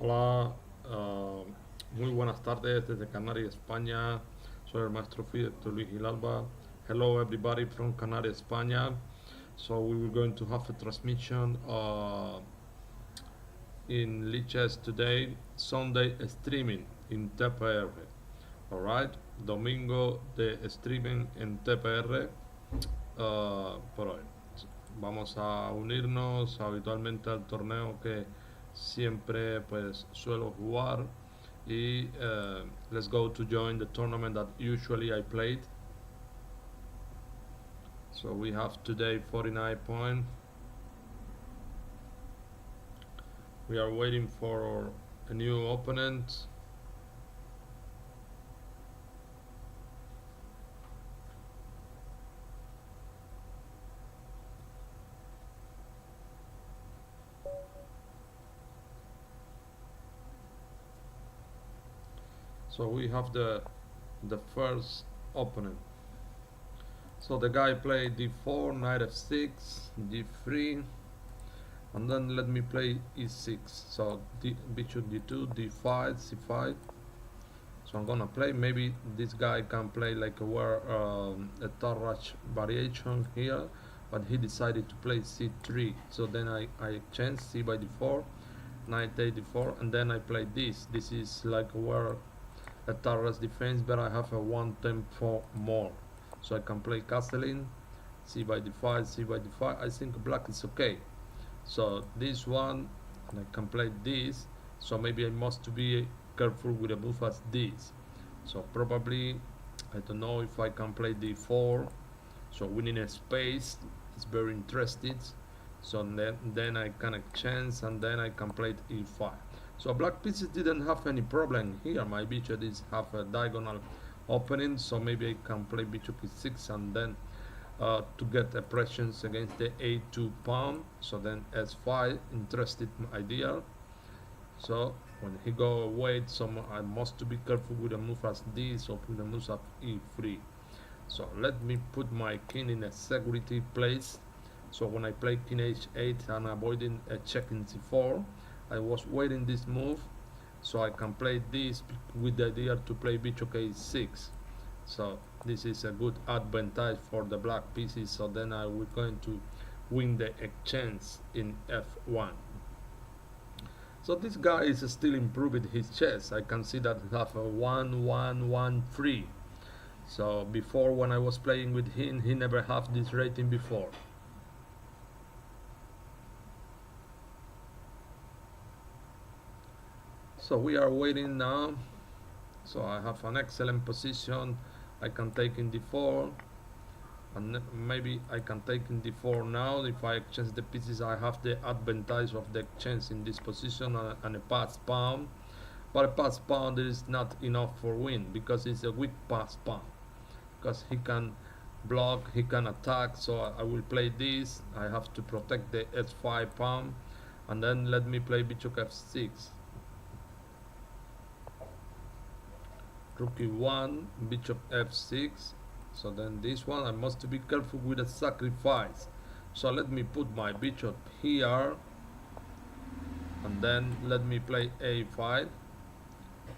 Hola, muy buenas tardes desde Canarias, España. Soy el maestro Fidel Luis Gilalba. Hello, everybody from Canarias, España. So we were going to have a transmission in Liches today, Sunday streaming in TPR. Alright, Domingo de streaming en TPR. Por hoy vamos a unirnos habitualmente al torneo que siempre pues suelo jugar y let's go to join the tournament that usually I played. So we have today 49 points. We are waiting for a new opponent. So we have the first opponent. So the guy played d4, knight f6, d3, and then let me play e6. So bishop d2, d5, c5. So I'm gonna play. Maybe this guy can play like a Tarrasch variation here, but he decided to play c3. So then I change c by d4, knight a d4, and then I play this. This is like a Tarrasch defense, but I have a one tempo more. So I can play castling, c by d5, c by d5. I think black is okay. So this one, and I can play this. So maybe I must be careful with a move as this. So probably, I don't know if I can play d4. So winning a space is very interesting. So then I can exchange, and then I can play e5. So black pieces didn't have any problem here. My bishop is have a diagonal opening, so maybe I can play bishop e6 and then to get oppressions against the a2 pawn. So then s5, interested idea. So when he go away, so I must to be careful with a move as this or with a move of e3. So let me put my king in a security place. So when I play king h8 and avoiding a check in c4, I was waiting this move, so I can play this with the idea to play bishop a6. So this is a good advantage for the black pieces. So then I will going to win the exchange in f1. So this guy is still improving his chess. I can see that he have a 1-1-1-3. So before, when I was playing with him, he never have this rating before. So we are waiting now. So I have an excellent position. I can take in d4, and maybe I can take in d4 now. If I exchange the pieces, I have the advantage of the exchange in this position and a pass pawn. But a pass pawn is not enough for win, because it's a weak pass pawn. Because he can block, he can attack. So I will play this. I have to protect the s5 pawn, and then let me play bishop f6. Rook e1, bishop f6. So then this one I must be careful with a sacrifice. So let me put my bishop here, and then let me play a5.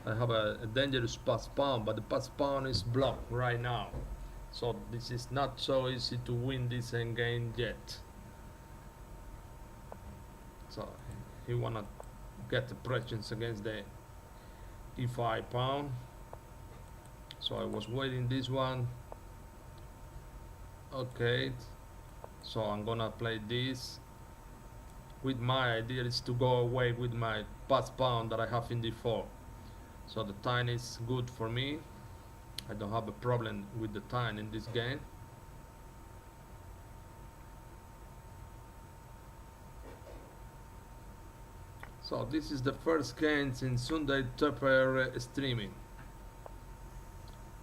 I have a dangerous pass pawn, but the pass pawn is blocked right now. So this is not so easy to win this endgame yet. So he wanna get the pressions against the e5 pawn. So I was waiting this one. Okay, so I'm gonna play this. With my idea is to go away with my pass pawn that I have in d4. So the time is good for me. I don't have a problem with the time in this game. So this is the first game in Sunday TPR streaming.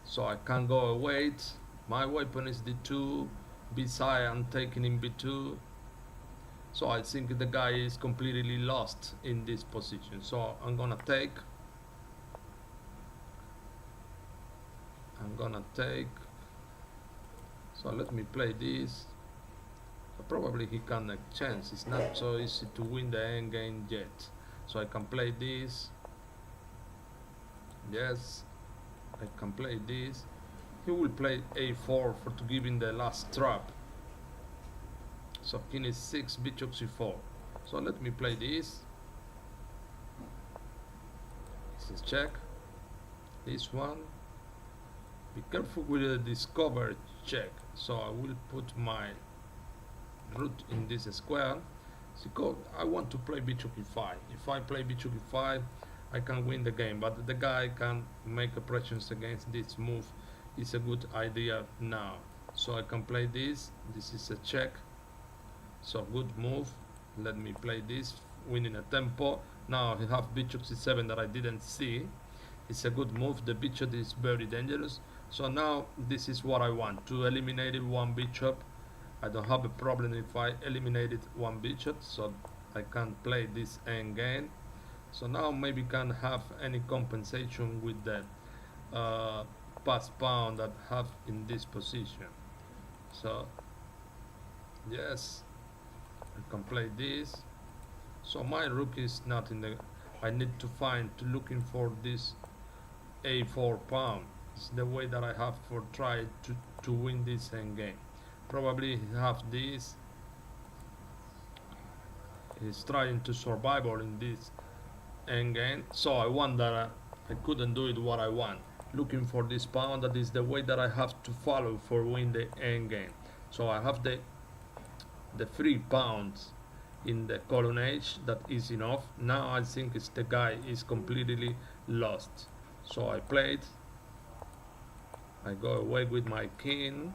So I can go away. My weapon is d2, b-side I'm taking in b2. So I think the guy is completely lost in this position. So I'm gonna take. So let me play this. So probably he can exchange. It's not so easy to win the endgame yet. So I can play this. Yes, I can play this. He will play a4 for to give him the last trap. So king is 6, bishop c4. So let me play this. This is check. This one. Be careful with the discover check. So I will put my root in this square. Because I want to play bishop e5. If I play bishop e5, I can win the game. But the guy can make operations against this move. It's a good idea now. So I can play this. This is a check. So good move. Let me play this, winning a tempo. Now I have bishop c7 that I didn't see. It's a good move. The bishop is very dangerous. So now this is what I want, to eliminate one bishop. I don't have a problem if I eliminated one bishop, so I can play this endgame. So now maybe can have any compensation with the pass pawn that I have in this position. So yes, I can play this. So my rook is not in the. I need to looking for this a4 pawn. It's the way that I have for try to win this endgame. Probably he have this. He's trying to survive in this endgame. So I want that I couldn't do it what I want. Looking for this pawn, that is the way that I have to follow for win the endgame. So I have the 3 pawns in the colonnade. That is enough. Now I think it's the guy is completely lost. So I played. I go away with my king.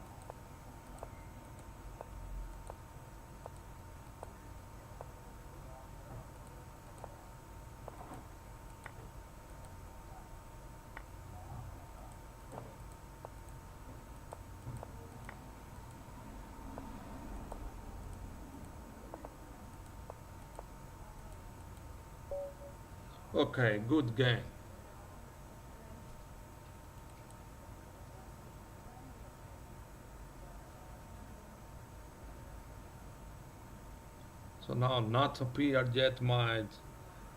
Okay, good game. So now not appeared yet my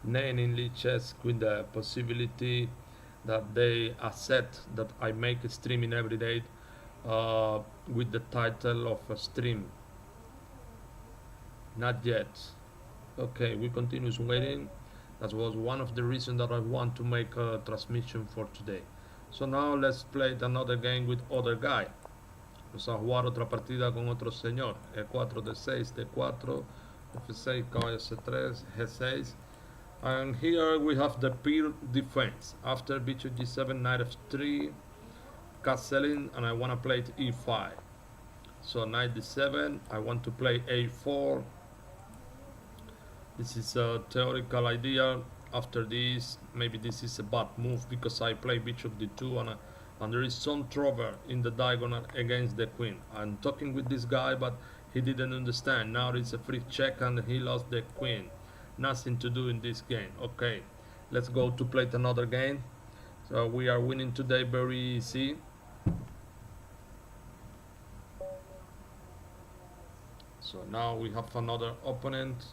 name in chess with the possibility that they accept that I make a streaming every day with the title of a stream. Not yet. Okay, we continue waiting. That was one of the reasons that I want to make a transmission for today. So now let's play another game with other guy. Vamos a jugar otra partida con otro señor. E4, D6, D4, F6, caballo C3, G6. And here we have the peer defense. After bishop G7, knight F3, castling, and I want to play it E5. So knight D7, I want to play A4. This is a theoretical idea. After this, maybe this is a bad move because I play bishop D2 and there is some trouble in the diagonal against the queen. I'm talking with this guy, but he didn't understand. Now it's a free check and he lost the queen. Nothing to do in this game. Okay, let's go to play another game. So we are winning today very easy. So now we have another opponent.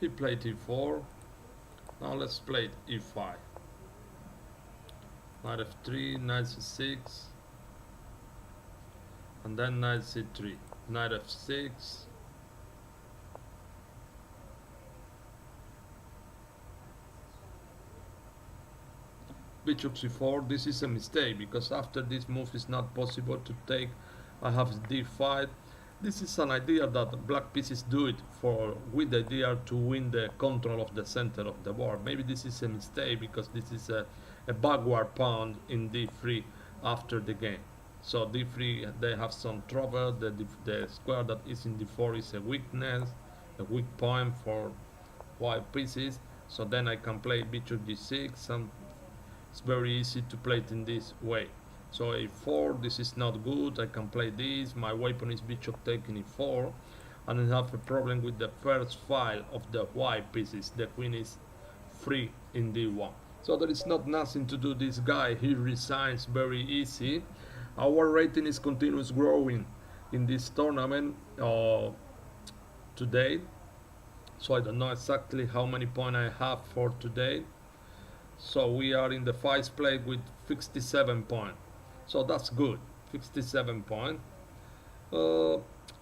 He played e4. Now let's play e5. Knight f3, knight c6, and then knight c3, knight f6, bishop c4. This is a mistake because after this move is not possible to take. I have d5. This is an idea that black pieces do it for with the idea to win the control of the center of the board. Maybe this is a mistake because this is a backward pawn in d3 after the game. So d3 they have some trouble. The square that is in d4 is a weakness, a weak point for white pieces. So then I can play bishop g6 and it's very easy to play it in this way. So a4, this is not good. I can play this. My weapon is bishop taking e4, and I have a problem with the first file of the white pieces. The queen is free in d1. So there is not nothing to do. This guy, he resigns very easy. Our rating is continuous growing in this tournament today. So I don't know exactly how many points I have for today. So we are in the first place with 57 points. So that's good, 57 points. Uh,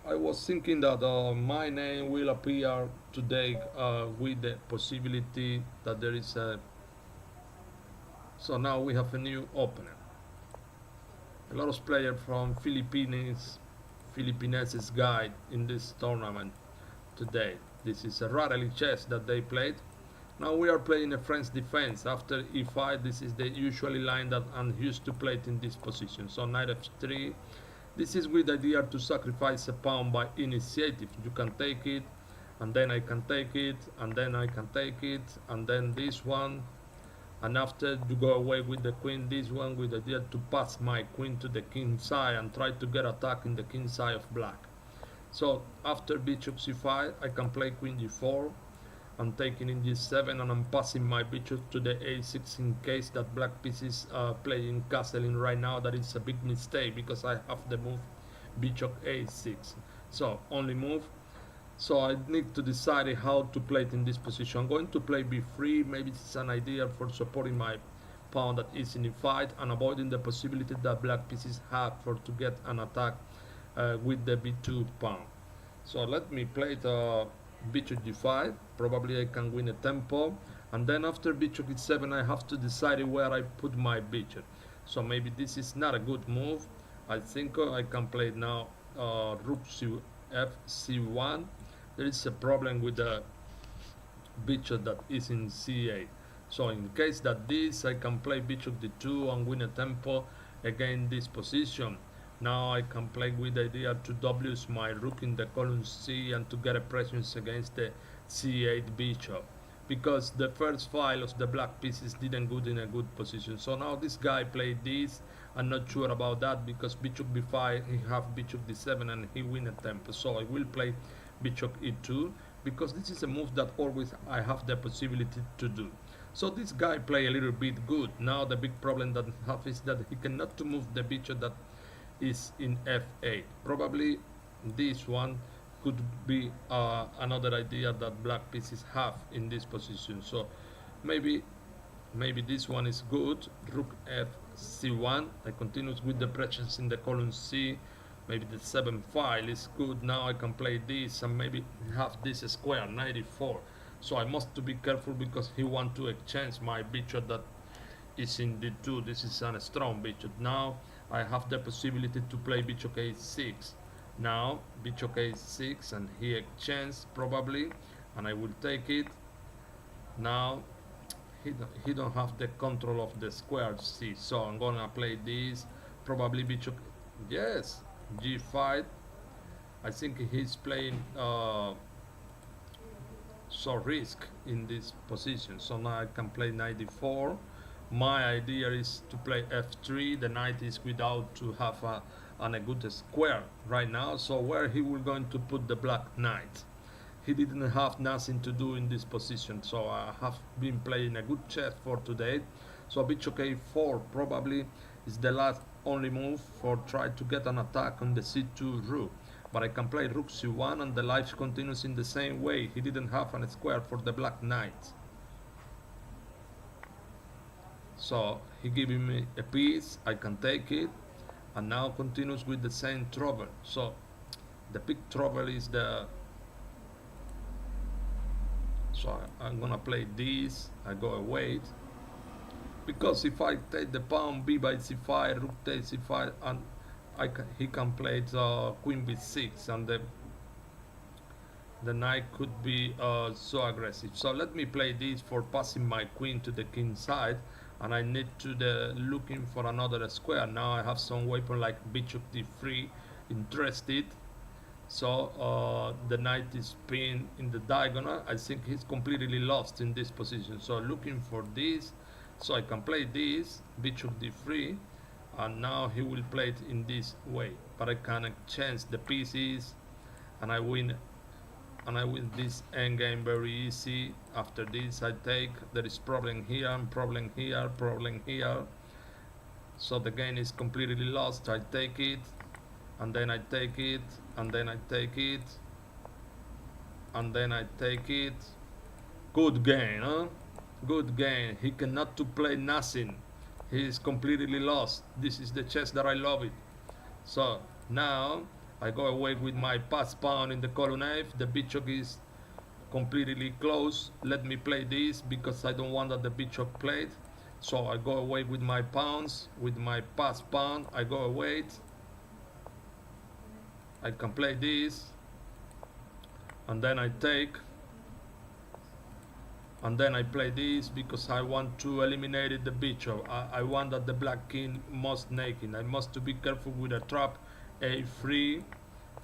I was thinking that my name will appear today with the possibility that there is a. So now we have a new opener. A lot of players from Philippines guide in this tournament today. This is a rarely chess that they played. Now we are playing a French defense. After e5, this is the usually line that I'm used to play in this position. So knight f3. This is good idea to sacrifice a pawn by initiative. You can take it, and then I can take it, and then I can take it, and then this one. And after you go away with the queen, this one with the idea to pass my queen to the king side and try to get attack in the king side of black. So after bishop c5, I can play queen g4. I'm taking in g7 and I'm passing my bishop to the a6 in case that black pieces are playing castling right now. That is a big mistake because I have the move bishop a6. So only move. So I need to decide how to play it in this position. I'm going to play b3. Maybe it's an idea for supporting my pawn that is in the fight and avoiding the possibility that black pieces have for to get an attack with the b2 pawn. So let me play the bishop g5. Probably I can win a tempo. And then after bishop e7, I have to decide where I put my bishop. So maybe this is not a good move. I think I can play now rook c1. There is a problem with the bishop that is in c8. So in case that this, I can play bishop d2 and win a tempo against this position. Now I can play with the idea to W my rook in the column C and to get a presence against the C8 bishop. Because the first file of the black pieces didn't go in a good position. So now this guy played this. I'm not sure about that because bishop b5, he have bishop d7 and he win a tempo. So I will play bishop e2 because this is a move that always I have the possibility to do. So this guy play a little bit good. Now the big problem that I have is that he cannot to move the bishop that is in f8. Probably this one could be another idea that black pieces have in this position. So maybe this one is good. Rook f c1. I continue with the presence in the column C. Maybe the 7 file is good. Now I can play this and maybe have this square 94. So I must to be careful because he want to exchange my bishop that is in d2. This is a strong bishop. Now I have the possibility to play bishop a6. Now bishop a6 and he exchanges probably, and I will take it. Now he don't have the control of the square C, so I'm gonna play this. Probably bishop, yes, g5. I think he's playing so risk in this position. So now I can play 94. My idea is to play f3. The knight is without to have a good square right now. So where he will going to put the black knight? He didn't have nothing to do in this position. So I have been playing a good chess for today. So bishop a4 probably is the last only move for try to get an attack on the c2 rook. But I can play rook c1 and the life continues in the same way. He didn't have a square for the black knight. So he giving me a piece, I can take it, and now continues with the same trouble. So the big trouble is the. So I'm gonna play this. I go away because if I take the pawn b by c5, rook takes c5, and he can play the queen b6, and the knight could be so aggressive. So let me play this for passing my queen to the king side. And I need to looking for another square. Now I have some weapon like bishop d3 interested. So the knight is pinned in the diagonal. I think he's completely lost in this position. So looking for this. So I can play this, bishop d3. And now he will play it in this way. But I can exchange the pieces and I win. And I win this endgame very easy. After this I take, there is problem here, problem here, problem here. So the game is completely lost. I take it, and then I take it, and then I take it. and then I take it. Good game, huh? Good game. He cannot to play nothing. He is completely lost. This is the chess that I love it. So now I go away with my pass pawn in the column F. The bishop is completely close. Let me play this because I don't want that the bishop played. So I go away with my pawns, with my pass pawn. I go away. I can play this, and then I take, and then I play this because I want to eliminate the bishop. I want that the black king must naked. I must to be careful with a trap. A3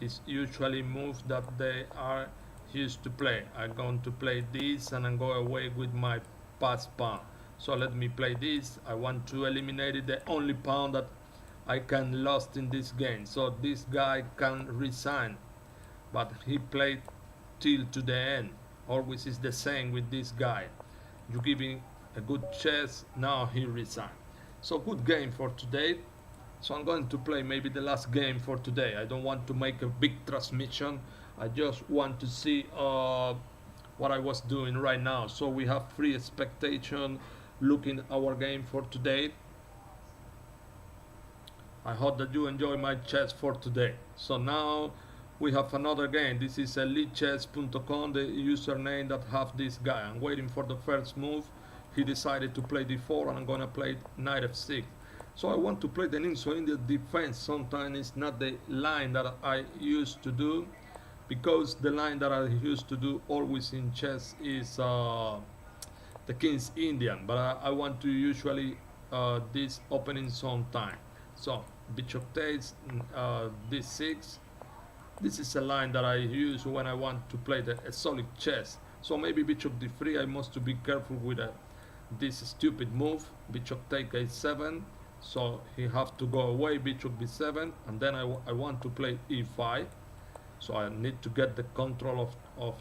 is usually move that they are used to play. I'm going to play this and I'm going away with my pass pawn. So let me play this. I want to eliminate the only pawn that I can lost in this game. So this guy can resign, but he played till to the end. Always is the same with this guy. You give him a good chess, now he resign. So good game for today. So I'm going to play maybe the last game for today. I don't want to make a big transmission. I just want to see what I was doing right now. So we have free expectation looking our game for today. I hope that you enjoy my chess for today. So now we have another game. This is elitechess.com, the username that have this guy. I'm waiting for the first move. He decided to play d4 and I'm gonna play knight f6. So I want to play the ninja in the defense. Sometimes it's not the line that I used to do, because the line that I used to do always in chess is the King's Indian, but I want to usually this opening sometime. So bishop takes d6. This is a line that I use when I want to play a solid chess. So maybe bishop d3. I must to be careful with this stupid move. Bishop take a7. So he have to go away. Bishop b7, and then I want to play e5. So I need to get the control of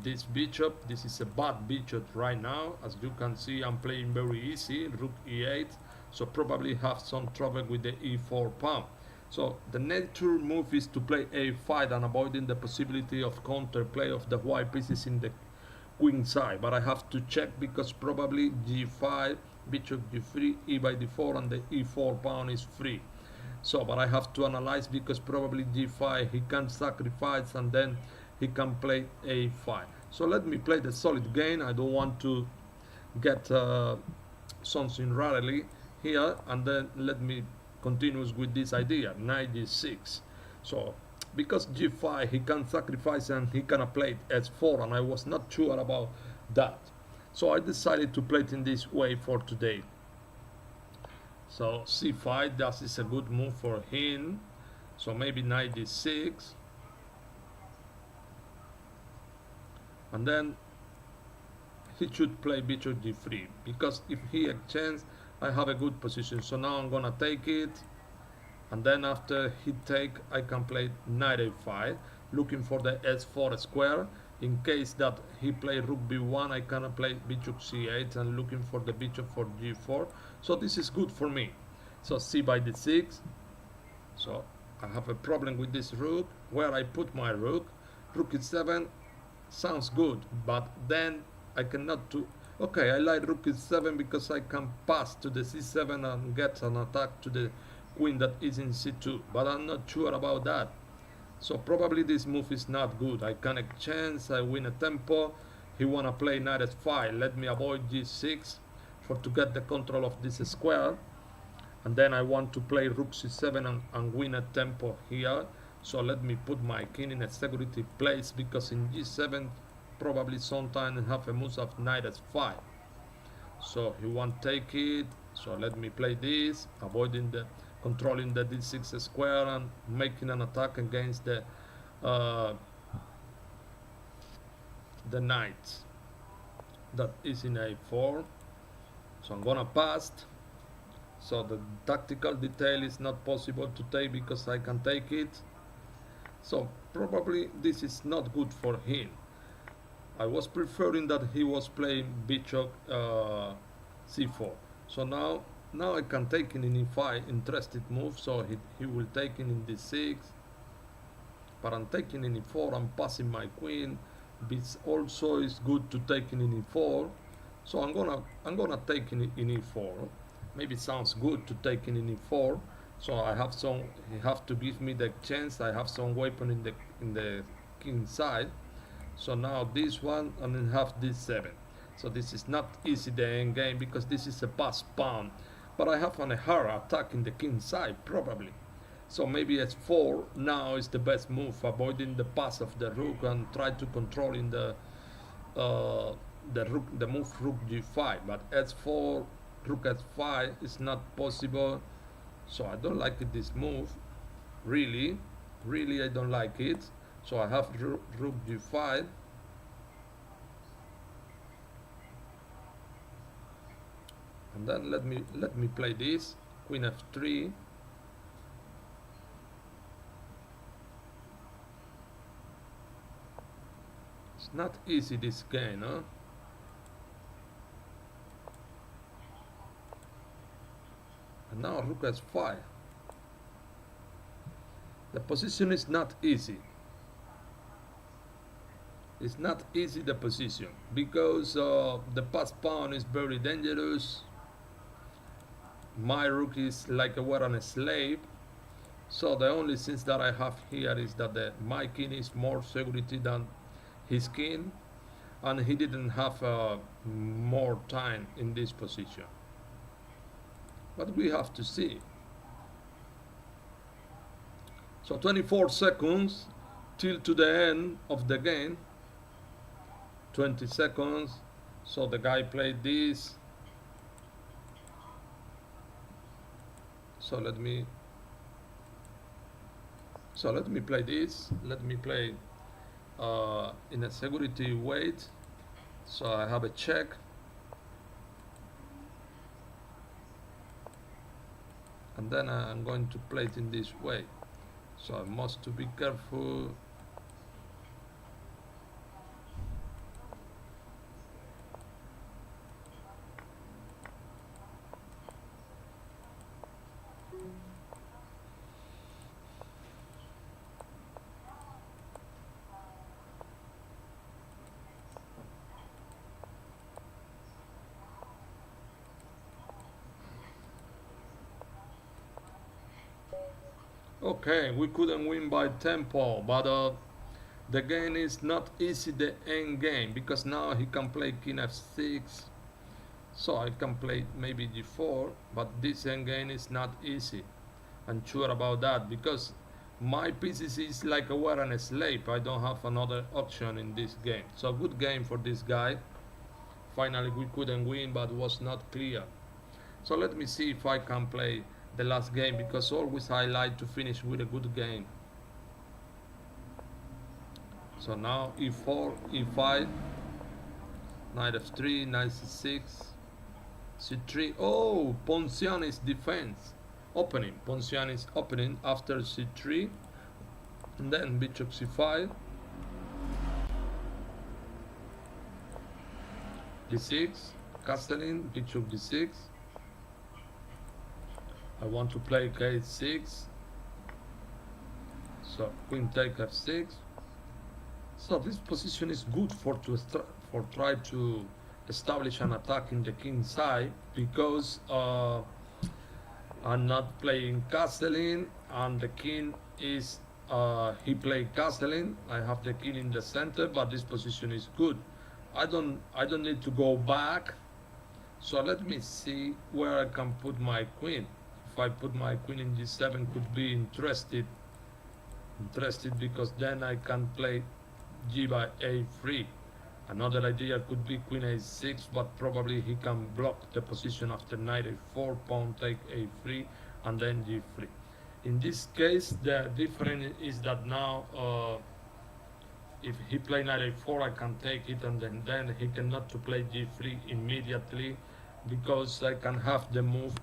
this bishop. This is a bad bishop right now. As you can see, I'm playing very easy. Rook e8. So probably have some trouble with the e4 pawn. So the nature move is to play a5 and avoiding the possibility of counterplay of the white pieces in the queen side. But I have to check because probably g5, bishop g3, e by d4, and the e4 pawn is free. So, but I have to analyze because probably g5 he can sacrifice and then he can play a5. So let me play the solid game. I don't want to get something rarely here, and then let me continue with this idea. Knight g6. So because g5 he can sacrifice and he can play s4, and I was not sure about that. So I decided to play it in this way for today. So c5, that is a good move for him. So maybe knight d6, and then he should play bishop g3, because if he exchanges, I have a good position. So now I'm gonna take it, and then after he take, I can play knight a5, looking for the s4 square. In case that he play rook b1, I can play bishop c8 and looking for the bishop for g4. So this is good for me. So c by d6. So I have a problem with this rook. Where I put my rook? Rook e7 sounds good, but then I cannot do. Okay, I like rook e7 because I can pass to the c7 and get an attack to the queen that is in c2, but I'm not sure about that. So probably this move is not good. I can exchange, I win a tempo. He wanna play knight f5. Let me avoid g6 for to get the control of this square. And then I want to play rook c7 and win a tempo here. So let me put my king in a security place, because in g7 probably sometime have a move of knight f5. So he won't take it. So let me play this, avoiding the controlling the d6 square and making an attack against the knight that is in a4. So I'm gonna pass. So the tactical detail is not possible to take because I can take it. So probably this is not good for him. I was preferring that he was playing bishop c4. So now I can take it in e5, interested move. So he will take it in d6. but I'm taking in e4, I'm passing my queen. This also is good to take in e4, so I'm gonna take in e4. Maybe it sounds good to take in e4, so I have some. He have to give me the chance. I have some weapon in the king side. So now this one, and then have this 7. So this is not easy the end game because this is a pass pawn, but I have a hard attack in the king side probably. So maybe h4 now is the best move, avoiding the pass of the rook and try to control in the move rook g5. But h4, rook h5 is not possible. So I don't like it, this move. Really I don't like it. So I have rook g5. And then let me play this queen f3. It's not easy this game, huh? And now rook h5. The position is not easy. It's not easy, the position, because the pass pawn is very dangerous. My rook is like a weapon, a slave. So the only things that I have here is that my king is more security than his king, and he didn't have more time in this position. But we have to see. So 24 seconds till to the end of the game. 20 seconds. So the guy played this. So let me play this. Let me play in a security weight. So I have a check. And then I'm going to play it in this way. So I must to be careful. Okay, we couldn't win by tempo, but the game is not easy, the end game, because now he can play king f6, so I can play maybe g4, but this end game is not easy. I'm sure about that, because my pieces is like a war and a slave. I don't have another option in this game. So good game for this guy. Finally we couldn't win, but was not clear. So let me see if I can play the last game, because always I like to finish with a good game. So now e4, e5, knight f3, knight c6, c3. Oh, Ponciani's defense opening. Ponciani's opening after c3, and then bishop c5, d6, castling, bishop d6. I want to play k6, so queen take f6. So this position is good for try to establish an attack in the king side, because I'm not playing castling, and the king is he played castling. I have the king in the center, but this position is good. I don't need to go back. So let me see where I can put my queen. If I put my queen in g7, could be interested because then I can play g by a3. Another idea could be queen a6, but probably he can block the position after knight a4, pawn take a3, and then g3. In this case, the difference is that now if he play knight a4, I can take it, and then he cannot to play g3 immediately, because I can have the move.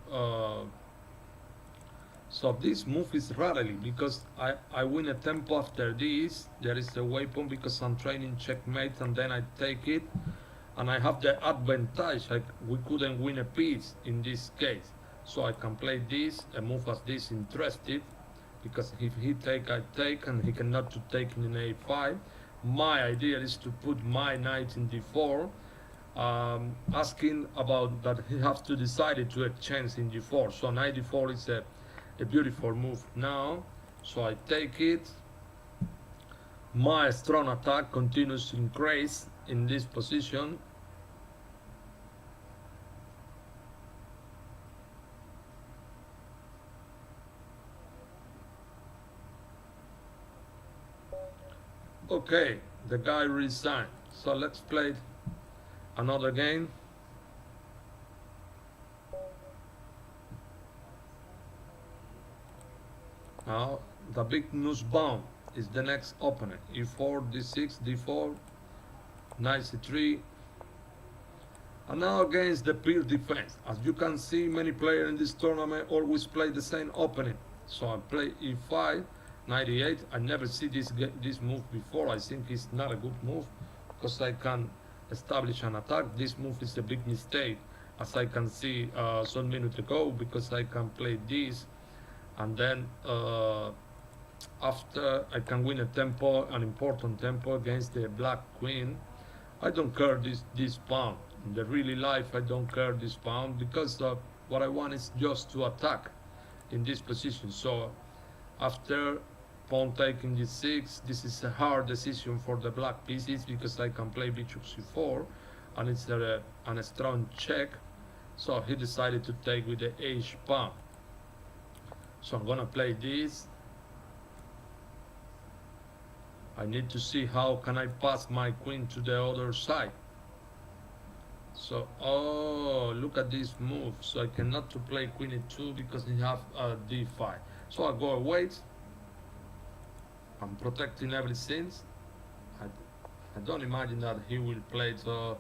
So this move is rarely, because I win a tempo after this. There is a weapon because I'm training checkmate, and then I take it, and I have the advantage. We couldn't win a piece in this case, so I can play this, a move as this interested. because if he take, I take, and he cannot to take in a5. My idea is to put my knight in d4, asking about that he has to decide to exchange in g4. So knight d4 is a beautiful move now. So I take it. My strong attack continues to increase in this position. Okay, the guy resigned. So let's play another game. Now the big Nussbaum is the next opponent. e4, d6, d4, knight c3. And now against the pure defense. As you can see, many players in this tournament always play the same opening. So I play e5, knight e8. I never see this move before. I think it's not a good move because I can establish an attack. This move is a big mistake, as I can see some minute ago, because I can play this, and then after I can win a tempo, an important tempo against the black queen. I don't care this pawn. In the really life, I don't care this pawn, because what I want is just to attack in this position. So after pawn taking d6, this is a hard decision for the black pieces, because I can play bishop c4, and it's a strong check. So he decided to take with the h pawn. So I'm gonna play this. I need to see how can I pass my queen to the other side. So, oh, look at this move. So I cannot to play queen e2 because he have d5. So I go away. I'm protecting everything. I don't imagine that he will play the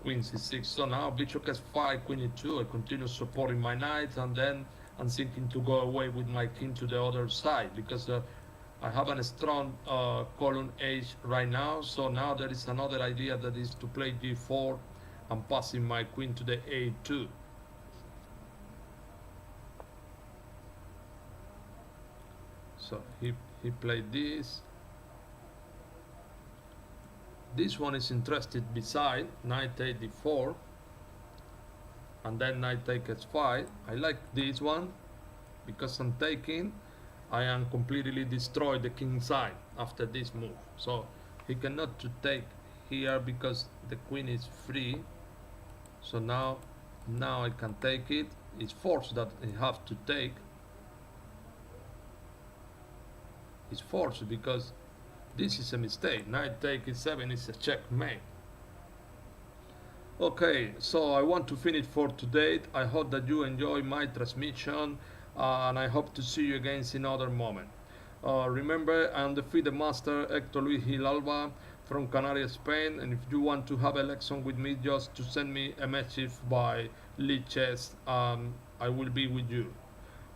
queen c6. So now bishop s5, queen e2. I continue supporting my knight, and then I'm thinking to go away with my king to the other side, because I have a strong column H right now. So now there is another idea, that is to play d4 and passing my queen to the a2. So he played this. This one is interested beside knight a d4, and then knight take h5. I like this one because I'm taking. I am completely destroyed the king side after this move. So he cannot to take here because the queen is free. So now I can take it. It's forced that I have to take. It's forced because this is a mistake. Knight take e7 is a checkmate. Okay, so I want to finish for today. I hope that you enjoy my transmission, and I hope to see you again in another moment. Remember, I'm the FIDE master Hector Luis Gil Alba from Canarias, Spain, and if you want to have a lesson with me, just to send me a message by lead chess. I will be with you.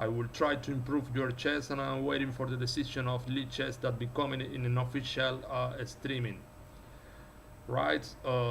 I will try to improve your chess, and I'm waiting for the decision of lead chess that becoming in an official streaming. Right?